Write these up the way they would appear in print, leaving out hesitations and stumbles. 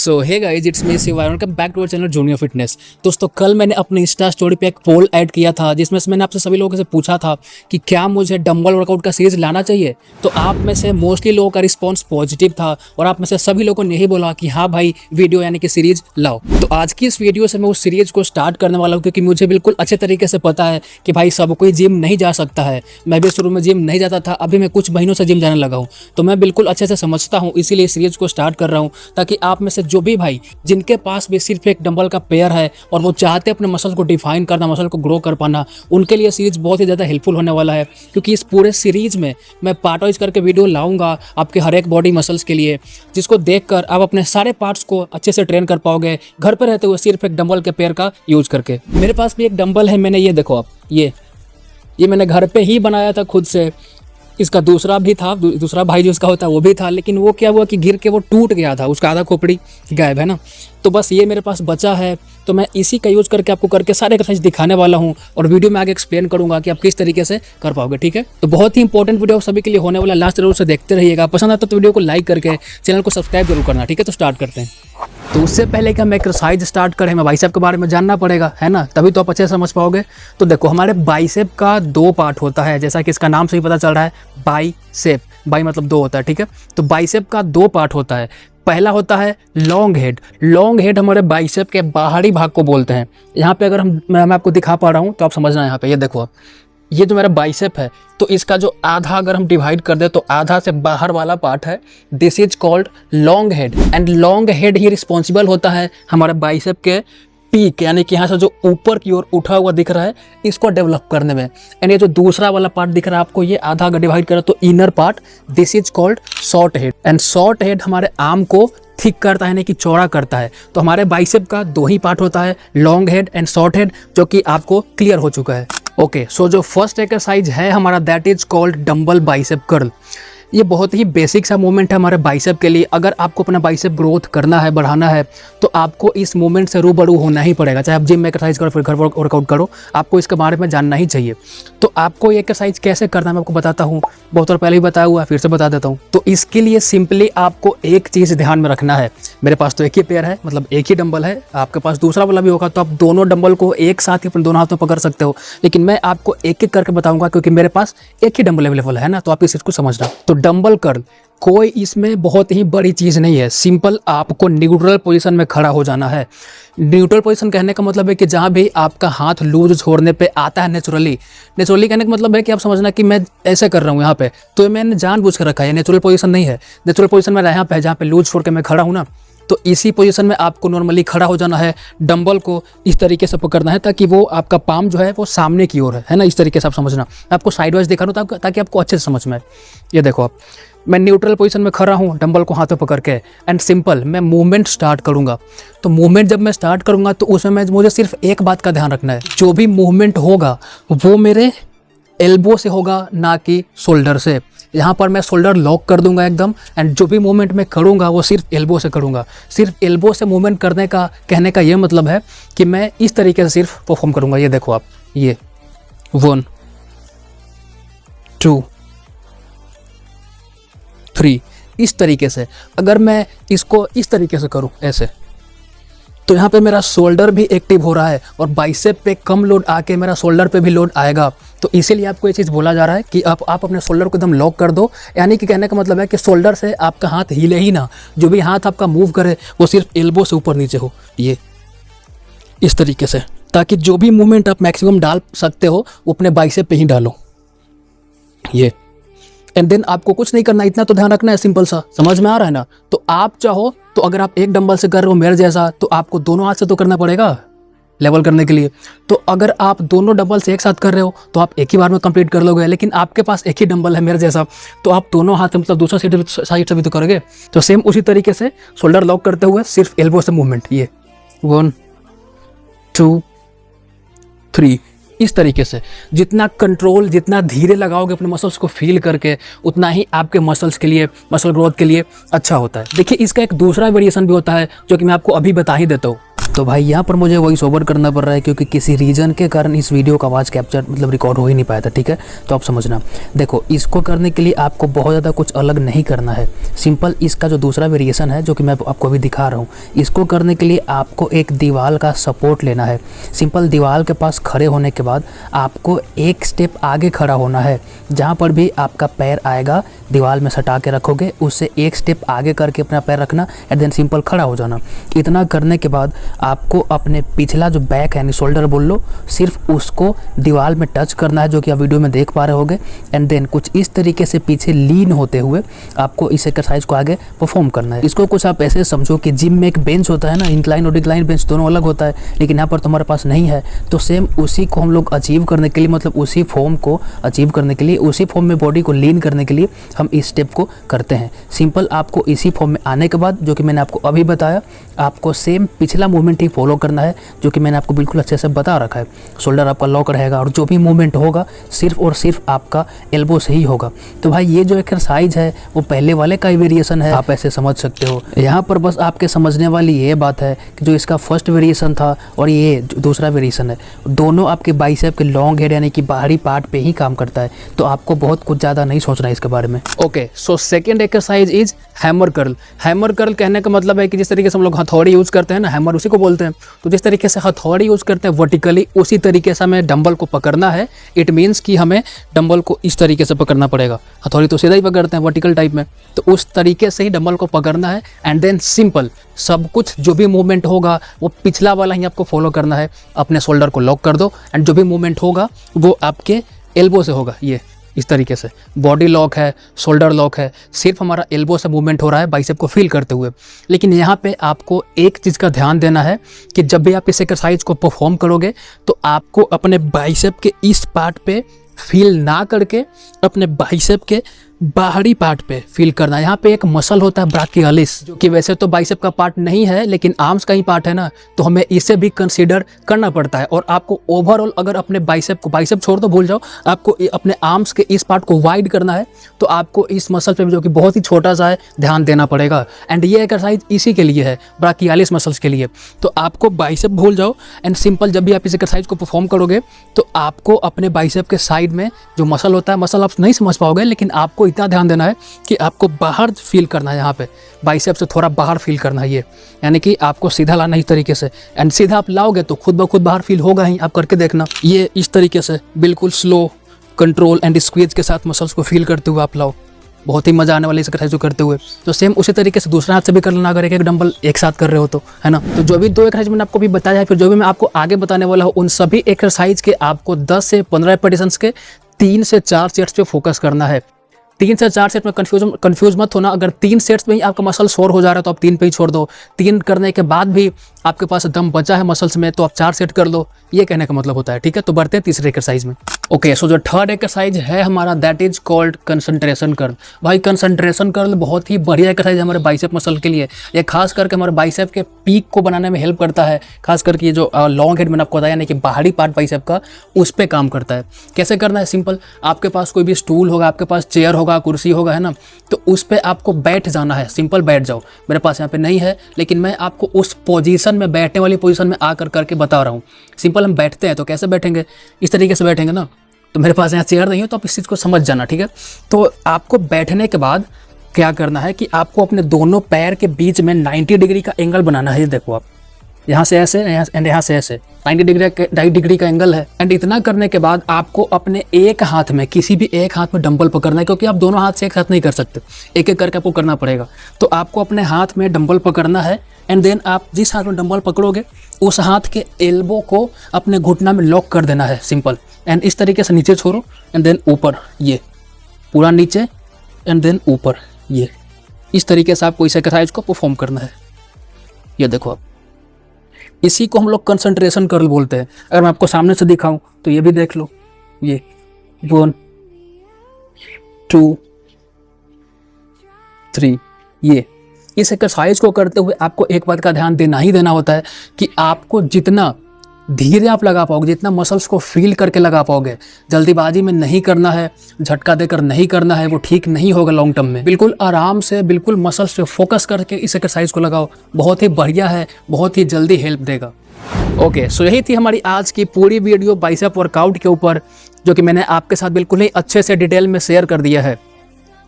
So hey guys, it's me Shiva, welcome back to our channel junior fitness. दोस्तों, कल मैंने अपने इंस्टा स्टोरी पे एक पोल ऐड किया था जिसमें से मैंने आपसे सभी लोगों से पूछा था कि क्या मुझे डंबल वर्कआउट का सीरीज लाना चाहिए। तो आप में से मोस्टली लोगों का रिस्पॉन्स पॉजिटिव था और आप में से सभी लोगों ने यही बोला कि हाँ भाई, वीडियो यानी कि सीरीज लाओ। तो आज की इस वीडियो से मैं उस सीरीज को स्टार्ट करने वाला हूँ, क्योंकि मुझे बिल्कुल अच्छे तरीके से पता है कि भाई सब कोई जिम नहीं जा सकता है। मैं भी शुरू में जिम नहीं जाता था, अभी मैं कुछ महीनों से जिम जाने लगा हूँ, तो मैं बिल्कुल अच्छे से समझता हूँ, इसीलिए सीरीज को स्टार्ट कर रहा हूँ ताकि आप में से जो भी भाई जिनके पास भी सिर्फ एक डंबल का पेयर है और वो चाहते अपने मसल को डिफाइन करना, मसल को ग्रो कर पाना, उनके लिए सीरीज बहुत ही ज़्यादा हेल्पफुल होने वाला है। क्योंकि इस पूरे सीरीज में मैं पार्ट वाइज करके वीडियो लाऊंगा आपके हर एक बॉडी मसल्स के लिए, जिसको देखकर आप अपने सारे पार्ट्स को अच्छे से ट्रेन कर पाओगे घर पर रहते हुए सिर्फ एक डंबल के पेयर का यूज करके। मेरे पास भी एक डंबल है, मैंने ये देखो आप, ये मैंने घर पे ही बनाया था खुद से। इसका दूसरा भी था, दूसरा भाई जो इसका होता है वो भी था, लेकिन वो क्या हुआ कि गिर के वो टूट गया था, उसका आधा खोपड़ी गायब है ना। तो बस ये मेरे पास बचा है, तो मैं इसी का यूज़ करके आपको करके सारे एक्सरसाइज दिखाने वाला हूँ और वीडियो में आगे एक्सप्लेन करूँगा कि आप किस तरीके से कर पाओगे। ठीक है, तो बहुत ही इंपॉर्टेंट वीडियो सभी के लिए होने वाला, लास्ट जरूर से देखते रहिएगा। पसंद आता तो वीडियो को लाइक करके चैनल को सब्सक्राइब जरूर करना। ठीक है, तो स्टार्ट करते हैं। तो उससे पहले कि हम एक्सरसाइज स्टार्ट करें, हमें बाइसेप के बारे में जानना पड़ेगा, है ना, तभी तो आप अच्छे से समझ पाओगे। तो देखो, हमारे बाइसेप का दो पार्ट होता है, जैसा कि इसका नाम से ही पता चल रहा है, बाइसेप। बाई मतलब दो होता है, ठीक है। तो बाइसेप का दो पार्ट होता है। पहला होता है लॉन्ग हेड। लॉन्ग हेड हमारे बाइसेप के बाहरी भाग को बोलते हैं। यहाँ पे अगर मैं आपको दिखा पा रहा हूँ तो आप समझना, यहाँ पे ये देखो, ये जो मेरा बाइसेप है, तो इसका जो आधा अगर हम डिवाइड कर दे तो आधा से बाहर वाला पार्ट है, this is called long head. And long head he responsible होता है हमारे बाइसेप के पीक, यानी कि यहाँ से जो ऊपर की ओर उठा हुआ दिख रहा है, इसको डेवलप करने में। एंड ये जो दूसरा वाला पार्ट दिख रहा है आपको, ये आधा अगर डिवाइड करें तो inner part, this is called short head. And short head हमारे आर्म को थिक करता है, यानी कि चौड़ा करता है। तो हमारे बाइसेप का दो ही पार्ट होता है, long head and short head, जो कि आपको क्लियर हो चुका है। ओके, सो जो फर्स्ट एक्सरसाइज है हमारा, that is called dumbbell bicep curl. ये बहुत ही बेसिक सा मूवमेंट है हमारे बाइसेप के लिए। अगर आपको अपना बाइसेप ग्रोथ करना है, बढ़ाना है, तो आपको इस मूवमेंट से रूबरू होना ही पड़ेगा। चाहे आप जिम में एक्सरसाइज करो फिर घर वर्कआउट करो, आपको इसके बारे में जानना ही चाहिए। तो आपको ये एक्सरसाइज कैसे करना है मैं आपको बताता हूँ, बहुत और पहले ही बताया हुआ है, फिर से बता देता हूँ। तो इसके लिए सिंपली आपको एक चीज़ ध्यान में रखना है। मेरे पास तो एक ही पेयर है, मतलब एक ही डंबल है। आपके पास दूसरा वाला भी होगा तो आप दोनों डंबल को एक साथ ही अपने दोनों हाथ में पकड़ सकते हो, लेकिन मैं आपको एक एक करके बताऊंगा क्योंकि मेरे पास एक ही डंबल अवेलेबल है ना, तो आप इस चीज़ को समझना। तो डंबल कर्ल कोई इसमें बहुत ही बड़ी चीज़ नहीं है, सिंपल आपको न्यूट्रल पोजीशन में खड़ा हो जाना है। न्यूट्रल पोजीशन कहने का मतलब है कि जहाँ भी आपका हाथ लूज छोड़ने पे आता है नेचुरली कहने का मतलब है कि आप समझना कि मैं ऐसे कर रहा हूँ यहाँ पे, तो मैंने जानबूझ कर रखा है, नेचुरल पोजीशन नहीं है। नेचुरल पोजीशन में यहाँ पे जहाँ पे लूज छोड़ के मैं खड़ा हूँ ना, तो इसी पोजीशन में आपको नॉर्मली खड़ा हो जाना है। डंबल को इस तरीके से पकड़ना है ताकि वो आपका पाम जो है वो सामने की ओर है ना, इस तरीके से आप समझना। आपको साइड वाइज दिखा रहा हूँ ताकि आपको अच्छे से समझ में आए। ये देखो आप, मैं न्यूट्रल पोजीशन में खड़ा हूँ, डंबल को हाथों पकड़ के, एंड सिंपल मैं मूवमेंट स्टार्ट करूँगा। तो मूवमेंट जब मैं स्टार्ट करूँगा तो उसमें मुझे सिर्फ एक बात का ध्यान रखना है, जो भी मूवमेंट होगा वो मेरे एल्बो से होगा, ना कि शोल्डर से। यहाँ पर मैं शोल्डर लॉक कर दूंगा एकदम, एंड जो भी मूवमेंट मैं करूँगा वो सिर्फ एल्बो से करूँगा। सिर्फ एल्बो से मूवमेंट करने का कहने का ये मतलब है कि मैं इस तरीके से सिर्फ परफॉर्म करूँगा। ये देखो आप, ये 1 2 3, इस तरीके से। अगर मैं इसको इस तरीके से करूँ ऐसे, तो यहाँ पे मेरा शोल्डर भी एक्टिव हो रहा है और बाइसेप पे कम लोड आके मेरा शोल्डर पे भी लोड आएगा। तो इसीलिए आपको ये चीज़ बोला जा रहा है कि आप अपने शोल्डर को एकदम लॉक कर दो, यानी कि कहने का मतलब है कि शोल्डर से आपका हाथ हिले ही ना, जो भी हाथ आपका मूव करे वो सिर्फ एल्बो से ऊपर नीचे हो, ये इस तरीके से, ताकि जो भी मूवमेंट आप मैक्सिमम डाल सकते हो वो अपने बाइसेप पे ही डालो, ये। एंड देन आपको कुछ नहीं करना, इतना तो ध्यान रखना है, सिंपल सा, समझ में आ रहा है ना। तो आप चाहो तो अगर आप एक डंबल से कर रहे हो मेरे जैसा, तो आपको दोनों हाथ से तो करना पड़ेगा लेवल करने के लिए। तो अगर आप दोनों डंबल से एक साथ कर रहे हो तो आप एक ही बार में कंप्लीट कर लोगे, लेकिन आपके पास एक ही डंबल है मेरे जैसा, तो आप दोनों हाथ मतलब दूसरा साइड से भी तो करोगे। तो सेम उसी तरीके से शोल्डर लॉक करते हुए सिर्फ एल्बो से मूवमेंट, ये 1 2 3, इस तरीके से। जितना कंट्रोल, जितना धीरे लगाओगे अपने मसल्स को फील करके, उतना ही आपके मसल्स के लिए, मसल ग्रोथ के लिए अच्छा होता है। देखिए, इसका एक दूसरा वेरिएशन भी होता है जो कि मैं आपको अभी बता ही देता हूँ। तो भाई यहाँ पर मुझे वॉइस ओवर करना पड़ रहा है क्योंकि किसी रीज़न के कारण इस वीडियो का आवाज़ कैप्चर मतलब रिकॉर्ड हो ही नहीं पाया था, ठीक है। तो आप समझना, देखो इसको करने के लिए आपको बहुत ज़्यादा कुछ अलग नहीं करना है। सिंपल इसका जो दूसरा वेरिएशन है जो कि मैं आपको अभी दिखा रहा हूँ, इसको करने के लिए आपको एक दीवार का सपोर्ट लेना है। सिंपल दीवार के पास खड़े होने के बाद आपको एक स्टेप आगे खड़ा होना है। जहाँ पर भी आपका पैर आएगा दीवार में सटा के रखोगे, उससे एक स्टेप आगे करके अपना पैर रखना एंड देन सिंपल खड़ा हो जाना। इतना करने के बाद आपको अपने पिछला जो बैक है यानी शोल्डर बोल लो, सिर्फ उसको दीवार में टच करना है, जो कि आप वीडियो में देख पा रहे होगे। एंड देन कुछ इस तरीके से पीछे लीन होते हुए आपको इस एक्सरसाइज को आगे परफॉर्म करना है। इसको कुछ आप ऐसे समझो कि जिम में एक बेंच होता है ना, इंक्लाइन और डिक्लाइन बेंच दोनों अलग होता है, लेकिन यहाँ पर तुम्हारे पास नहीं है। तो सेम उसी को हम लोग अचीव करने के लिए, मतलब उसी फॉर्म को अचीव करने के लिए, उसी फॉर्म में बॉडी को लीन करने के लिए हम इस स्टेप को करते हैं। सिंपल आपको इसी फॉर्म में आने के बाद, जो कि मैंने आपको अभी बताया, आपको सेम पिछला मूवमेंट ही फॉलो करना है, जो कि मैंने आपको बिल्कुल अच्छे से बता रखा है। शोल्डर आपका लॉक रहेगा और जो भी मूवमेंट होगा सिर्फ और सिर्फ आपका एल्बो से ही होगा। तो भाई ये जो एक्सरसाइज है वो पहले वाले का ही वेरिएशन है, आप ऐसे समझ सकते हो। यहाँ पर बस आपके समझने वाली ये बात है कि जो इसका फर्स्ट वेरिएशन था और ये दूसरा वेरिएशन है, दोनों आपके बाइसेप के लॉन्ग हेड यानी कि बाहरी पार्ट पे ही काम करता है। तो आपको बहुत कुछ ज़्यादा नहीं सोचना है इसके बारे में। Okay, so second exercise is hammer curl. Hammer curl कहने का मतलब है कि जिस तरीके से हम लोग हथौड़ी यूज़ करते हैं ना, हैमर उसी को बोलते हैं। तो जिस तरीके से हथौड़ी यूज़ करते हैं वर्टिकली, उसी तरीके से हमें डंबल को पकड़ना है। इट मीन्स कि हमें डंबल को इस तरीके से पकड़ना पड़ेगा। हथौड़ी तो सीधा ही पकड़ते हैं वर्टिकल टाइप में, तो उस तरीके से ही डंबल को पकड़ना है। एंड देन सिंपल सब कुछ जो भी मूवमेंट होगा वो पिछला वाला ही आपको फॉलो करना है। अपने शोल्डर को लॉक कर दो एंड जो भी मूवमेंट होगा वो आपके एल्बो से होगा। ये इस तरीके से बॉडी लॉक है, शोल्डर लॉक है, सिर्फ हमारा एल्बो से मूवमेंट हो रहा है बाइसेप को फील करते हुए। लेकिन यहाँ पे आपको एक चीज़ का ध्यान देना है कि जब भी आप इस एक्सरसाइज को परफॉर्म करोगे तो आपको अपने बाइसेप के इस पार्ट पे फील ना करके अपने बाइसेप के बाहरी पार्ट पे फील करना है। यहाँ पे एक मसल होता है ब्राकियालिस, जो कि वैसे तो बाइसेप का पार्ट नहीं है लेकिन आर्म्स का ही पार्ट है ना, तो हमें इसे भी कंसीडर करना पड़ता है। और आपको ओवरऑल अगर अपने बाइसेप को, बाइसेप छोड़ दो भूल जाओ, आपको अपने आर्म्स के इस पार्ट को वाइड करना है, तो आपको इस मसल पे जो कि बहुत ही छोटा सा है ध्यान देना पड़ेगा। एंड ये एक्सरसाइज इसी के लिए है, ब्राकियालिस मसल्स के लिए। तो आपको बाइसेप भूल जाओ एंड सिंपल जब भी आप इस एक्सरसाइज को परफॉर्म करोगे तो आपको अपने बाइसेप के साइड में जो मसल होता है, मसल आप नहीं समझ पाओगे लेकिन आपको इतना ध्यान देना है कि आपको बाहर फील करना है। यहाँ पे बाइसेप से थोड़ा बाहर फील करना है ये, यानी कि आपको सीधा लाना इस तरीके से। एंड सीधा आप लाओगे तो खुद ब खुद बाहर फील होगा ही, आप करके देखना। ये इस तरीके से बिल्कुल स्लो कंट्रोल एंड स्क्वीज के साथ मसल्स को फील करते हुए आप लाओ, बहुत ही मजा आने वाली एक्सरसाइज करते हुए। तो सेम उसी तरीके से दूसरा हाथ से भी कर लेना अगर एक एक डंबल एक साथ कर रहे हो तो, है ना। तो जो भी दो एक्सरसाइज मैंने आपको भी बताया है, फिर जो भी मैं आपको आगे बताने वाला हूँ, उन सभी एक्सरसाइज के आपको 10 से 15 रेपिटेशंस के 3 से 4 सेट्स पे फोकस करना है। 3 से 4 सेट में कंफ्यूज मत होना। अगर 3 सेट्स में ही आपका मसल शोर हो जा रहा है तो आप 3 पे ही छोड़ दो। 3 करने के बाद भी आपके पास दम बचा है मसल्स में तो आप 4 सेट कर लो, ये कहने का मतलब होता है, ठीक है। तो बढ़ते हैं तीसरे एक्सरसाइज में। ओके, सो जो थर्ड एक्सरसाइज है हमारा, that is called concentration curl. भाई कंसंट्रेशन कर्ल बहुत ही बढ़िया एक्सरसाइज है हमारे बाइसेप मसल के लिए। ये खास करके हमारे बाइसेप के पीक को बनाने में हेल्प करता है। खास करके ये जो लॉन्ग हेड मैंने आपको बताया, यानी कि बाहरी पार्ट बाइसेप का, उस पर काम करता है। कैसे करना है, सिंपल, आपके पास कोई भी स्टूल होगा, आपके पास चेयर होगा, कुर्सी होगा, है ना, तो उस पर आपको बैठ जाना है। सिंपल बैठ जाओ। मेरे पास यहाँ पे नहीं है लेकिन मैं आपको उस पोजीशन में, बैठने वाली पोजीशन में आकर करके बता रहा हूँ। सिंपल हम बैठते हैं तो कैसे बैठेंगे, इस तरीके से बैठेंगे ना। तो मेरे पास यहाँ चेयर नहीं है तो आप इस चीज़ को समझ जाना, ठीक है। तो आपको बैठने के बाद क्या करना है कि आपको अपने दोनों पैर के बीच में 90 डिग्री का एंगल बनाना है। ये देखो आप, यहाँ से ऐसे एंड यहाँ से ऐसे 90 डिग्री का एंगल है। एंड इतना करने के बाद आपको अपने एक हाथ में, किसी भी एक हाथ में डंबल पकड़ना है, क्योंकि आप दोनों हाथ से एक साथ नहीं कर सकते, एक एक करके आपको करना पड़ेगा। तो आपको अपने हाथ में डंबल पकड़ना है एंड देन आप जिस हाथ में डंबल पकड़ोगे उस हाथ के एल्बो को अपने घुटना में लॉक कर देना है, सिंपल। एंड इस तरीके से नीचे छोड़ो एंड देन ऊपर, ये पूरा नीचे एंड देन ऊपर, ये इस तरीके से आपको इस एक्सरसाइज को परफॉर्म करना है। ये देखो आप, इसी को हम लोग कंसंट्रेशन कर्ल बोलते हैं। अगर मैं आपको सामने से दिखाऊं तो ये भी देख लो, ये 1 2 3, ये इस एक्सरसाइज को करते हुए आपको एक बात का ध्यान देना ही देना होता है कि आपको जितना धीरे आप लगा पाओगे, जितना मसल्स को फील करके लगा पाओगे। जल्दीबाजी में नहीं करना है, झटका देकर नहीं करना है, वो ठीक नहीं होगा लॉन्ग टर्म में। बिल्कुल आराम से, बिल्कुल मसल्स पे फोकस करके इस एक्सरसाइज को लगाओ, बहुत ही बढ़िया है, बहुत ही जल्दी हेल्प देगा। ओके, सो यही थी हमारी आज की पूरी वीडियो बाइसेप वर्कआउट के ऊपर, जो कि मैंने आपके साथ बिल्कुल ही अच्छे से डिटेल में शेयर कर दिया है।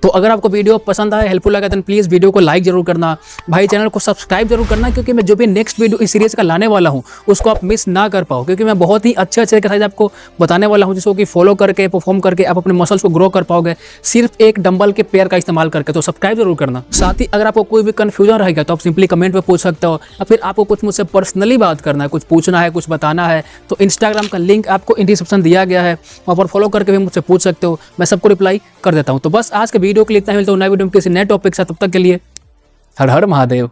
तो अगर आपको वीडियो पसंद आया, हेल्पफुल लगा, तो प्लीज़ वीडियो को लाइक जरूर करना, भाई चैनल को सब्सक्राइब जरूर करना, क्योंकि मैं जो भी नेक्स्ट वीडियो इस सीरीज़ का लाने वाला हूँ उसको आप मिस ना कर पाओ, क्योंकि मैं बहुत ही अच्छे एक्सरसाइज आपको बताने वाला हूँ, जिसको कि फॉलो करके, परफॉर्म करके आप अपने मसल्स को ग्रो कर पाओगे, सिर्फ एक डंबल के पेयर का इस्तेमाल करके। तो सब्सक्राइब जरूर करना। साथ ही अगर आपको कोई भी कन्फ्यूजन रहेगा तो आप सिंपली कमेंट में पूछ सकते हो, या फिर आपको कुछ मुझसे पर्सनली बात करना है, कुछ पूछना है, कुछ बताना है, तो इंस्टाग्राम का लिंक आपको इन डिस्क्रिप्शन दिया गया है, वहाँ पर फॉलो करके भी मुझसे पूछ सकते हो, मैं सबको रिप्लाई कर देता हूँ। तो बस आज के वीडियो के लिए इतना ही, मिलता हूँ नए वीडियो में किसी नए टॉपिक से। तब तक के लिए हर हर महादेव।